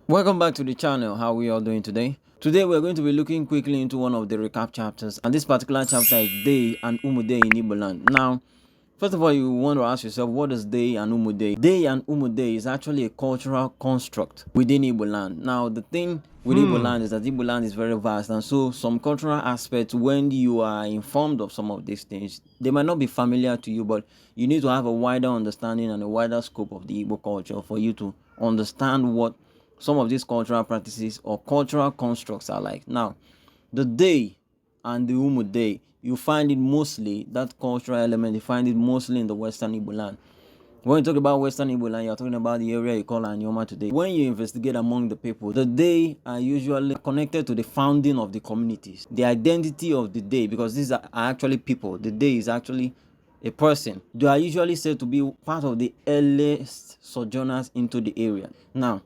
Welcome back to the channel. How are we all doing today? Today we're going to be looking quickly into one of the recap chapters, and this particular chapter is Dei and Umudei in Igboland. Now, first of all, you want to ask yourself, what is Dei and Umudei? Dei and Umudei is actually a cultural construct within Igboland. Now, the thing with Igboland is that Igboland is very vast, and so some cultural aspects, when you are informed of some of these things, they might not be familiar to you, but you need to have a wider understanding and a wider scope of the Igbo culture for you to understand what some of these cultural practices or cultural constructs are like. Now, the Dei and the Umudei, you find it mostly, that cultural element, you find it mostly in the Western Igboland. When you talk about Western Igboland, you're talking about the area you call Anioma today. When you investigate among the people, the Dei are usually connected to the founding of the communities. The identity of the Dei, because these are actually people. The Dei is actually a person. They are usually said to be part of the earliest sojourners into the area. Now,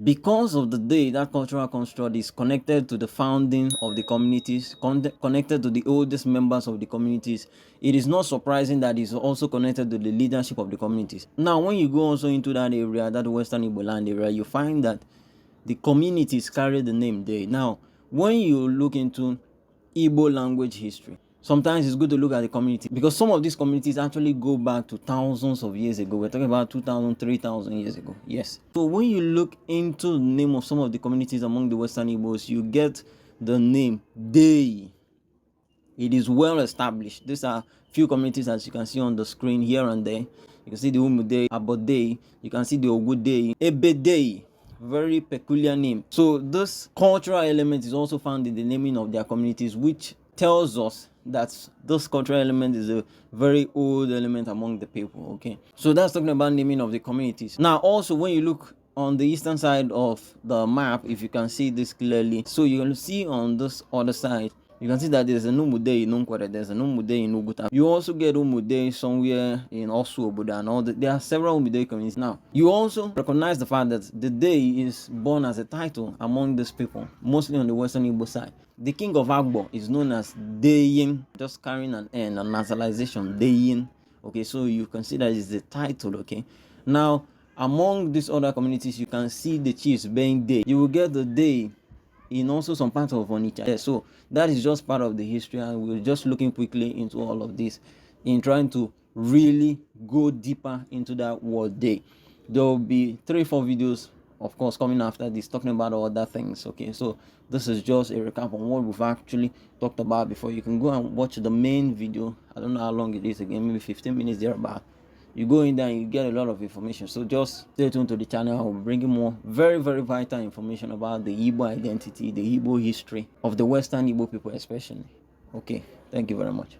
because of the Dei, that cultural construct is connected to the founding of the communities, connected to the oldest members of the communities, it is not surprising that it's also connected to the leadership of the communities. Now, when you go also into that area, that Western Igboland area, you find that the communities carry the name Dei. Now, when you look into Igbo language history, sometimes it's good to look at the community, because some of these communities actually go back to thousands of years ago. We're talking about 2,000, 3,000 years ago. Yes. So when you look into the name of some of the communities among the Western Igbos, you get the name Dei. It is well established. These are few communities, as you can see on the screen here and there. You can see the Umudei, Agbor Dei. You can see the Ogwu Dei, Ebe Dei. Very peculiar name. So this cultural element is also found in the naming of their communities, which tells us that this cultural element is a very old element among the people. Okay, so that's talking about naming of the communities. Now, also when you look on the eastern side of the map, if you can see this clearly, so you can see on this other side, you can see that there's an Umudei in Nkwere, there's an Umudei in Uguta. You also get Umudei somewhere in Osu Obodo, and all that. There are several Umudei communities. Now, you also recognize the fact that the Dei is born as a title among these people, mostly on the Western Igbo side. The king of Agbor is known as Deyin, just carrying an N, a nasalization, Deyin. Okay, so you consider it's the title. Okay, now among these other communities, you can see the chiefs being Dei. You will get the Dei in also some parts of Onitsha. Yeah, so that is just part of the history, and we're just looking quickly into all of this in trying to really go deeper into that word Dei. There will be 3-4 videos, of course, coming after this, talking about other things. Okay, so this is just a recap on what we've actually talked about before. You can go and watch the main video. I don't know how long it is again, maybe 15 minutes thereabout. You go in there and you get a lot of information. So just stay tuned to the channel. I'll bring you more very vital information about the Igbo identity, the Igbo history of the Western Igbo people especially. Okay, thank you very much.